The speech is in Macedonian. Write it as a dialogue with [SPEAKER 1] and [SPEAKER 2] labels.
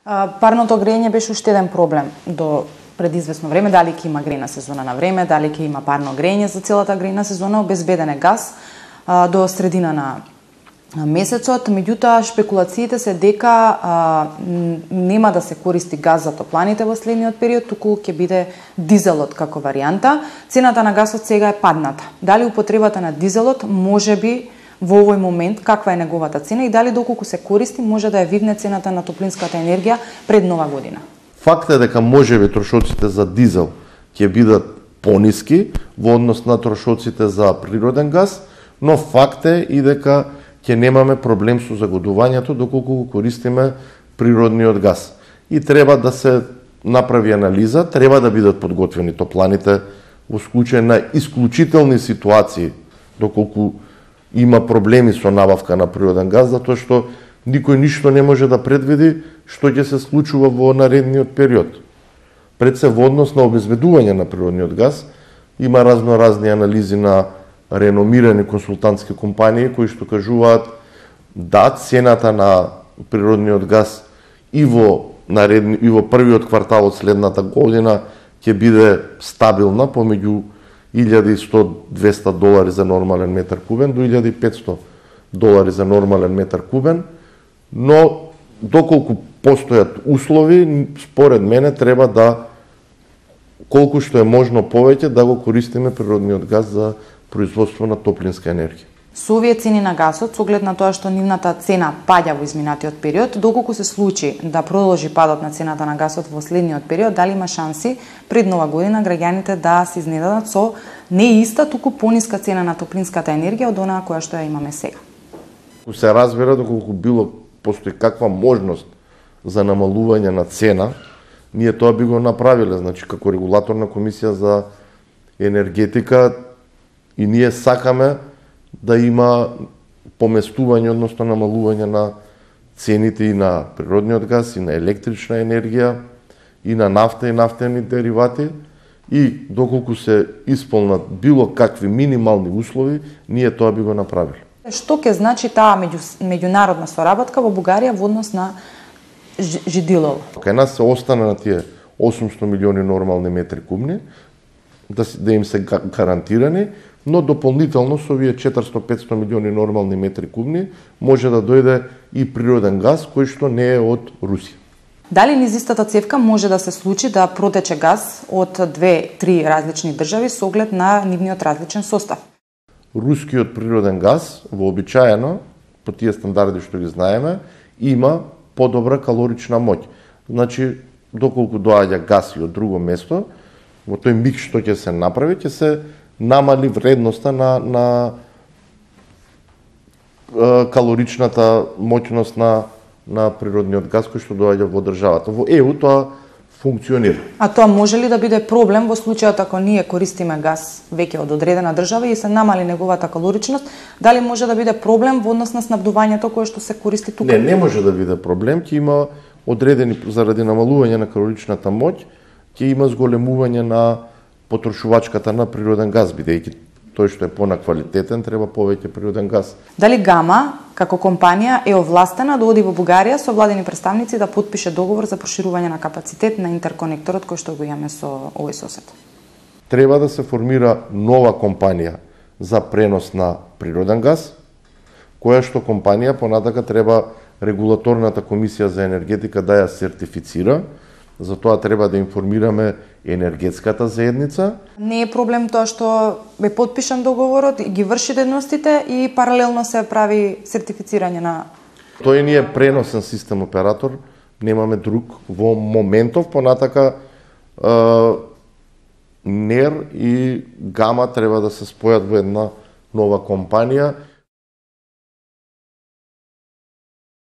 [SPEAKER 1] Парното грејење беше уште еден проблем до пред известно време, дали ќе има грејна сезона на време, дали ќе има парно грејење за целата грејна сезона, обезбеден е газ до средина на месецот. Меѓутоа, шпекулациите се дека нема да се користи газ за топланите во следниот период, туку ќе биде дизелот како варијанта. Цената на газот сега е падната. Дали употребата на дизелот можеби во овој момент каква е неговата цена и дали доколку се користи може да ја видне цената на топлинската енергија пред Нова година?
[SPEAKER 2] Факт е дека можеби трошоците за дизел ќе бидат пониски во однос на трошоците за природен газ, но факт е и дека ќе немаме проблем со загодувањето доколку го користиме природниот газ. И треба да се направи анализа, треба да бидат подготвени топланите во случај на исклучителни ситуации, доколку има проблеми со набавка на природен газ, затоа што никој ништо не може да предвиди што ќе се случува во наредниот период. Пред се во однос на обезбедување на природниот газ, има разни анализи на реномирани консултантски компании кои што кажуваат да цената на природниот газ и во првиот квартал од следната година ќе биде стабилна помеѓу $1100-200 за нормален метар кубен до $1500 за нормален метар кубен, но доколку постојат услови, според мене треба да колку што е можно повеќе да го користиме природниот газ за производство на топлинска енергија.
[SPEAKER 1] Со овие цени на газот, со оглед на тоа што нивната цена паѓа во изминатиот период, доколку се случи да продолжи падот на цената на газот во следниот период, дали има шанси пред Нова година граѓаните да се изненадат со не иста, туку пониска цена на топлинската енергија од онаа која што ја имаме сега?
[SPEAKER 2] Се разбира доколку постои каква можност за намалување на цена, ние тоа би го направиле, значи како регулаторна комисија за енергетика и ние сакаме да има поместување, односно намалување на цените и на природниот газ, и на електрична енергија, и на нафта и нафтени деривати, и доколку се исполнат било какви минимални услови, ние тоа би го направиле.
[SPEAKER 1] Што ќе значи таа меѓународна соработка во Бугарија во однос на Жидилово?
[SPEAKER 2] Кај нас се остане на тие 800 милиони нормални метри кубни, да им се гарантирани, но дополнително со овие 400-500 милиони нормални метри кубни може да дојде и природен газ кој што не е од Русија.
[SPEAKER 1] Дали низ истата цевка може да се случи да протече газ од 2-3 различни држави со оглед на нивниот различен состав?
[SPEAKER 2] Рускиот природен газ вообичаено по тие стандарди што ги знаеме има подобра калорична моќ. Значи доколку доаѓа газ и од друго место, во тој миг што ќе се направи, ќе се намали вредноста на калоричната моќност на природниот газ кој што доаѓа во државата. Во ЕУ тоа функционира.
[SPEAKER 1] А тоа може ли да биде проблем во случајот ако ние користиме газ веќе од одредена држава и се намали неговата калоричност, дали може да биде проблем во однос на снабдувањето кое што се користи тука?
[SPEAKER 2] Не може да биде проблем, ќе има одредени заради намалување на калоричната моќ, ќе има зголемување на потрошувачката на природен газ, бидејќи тој што е понаквалитетен треба повеќе природен газ.
[SPEAKER 1] Дали Гама, како компанија, е овластена да оди во Бугарија со владени представници да потпише договор за проширување на капацитет на интерконекторот кој што го имаме со овој сосед?
[SPEAKER 2] Треба да се формира нова компанија за пренос на природен газ, која што компанија понатака треба регулаторната комисија за енергетика да ја сертифицира. За тоа треба да информираме енергетската заедница.
[SPEAKER 1] Не е проблем тоа што е потпишан договорот и ги врши дејностите и паралелно се прави сертифицирање на...
[SPEAKER 2] Тој ни е преносен систем оператор, немаме друг во моментов, понатака НЕР и Гама треба да се спојат во една нова компанија.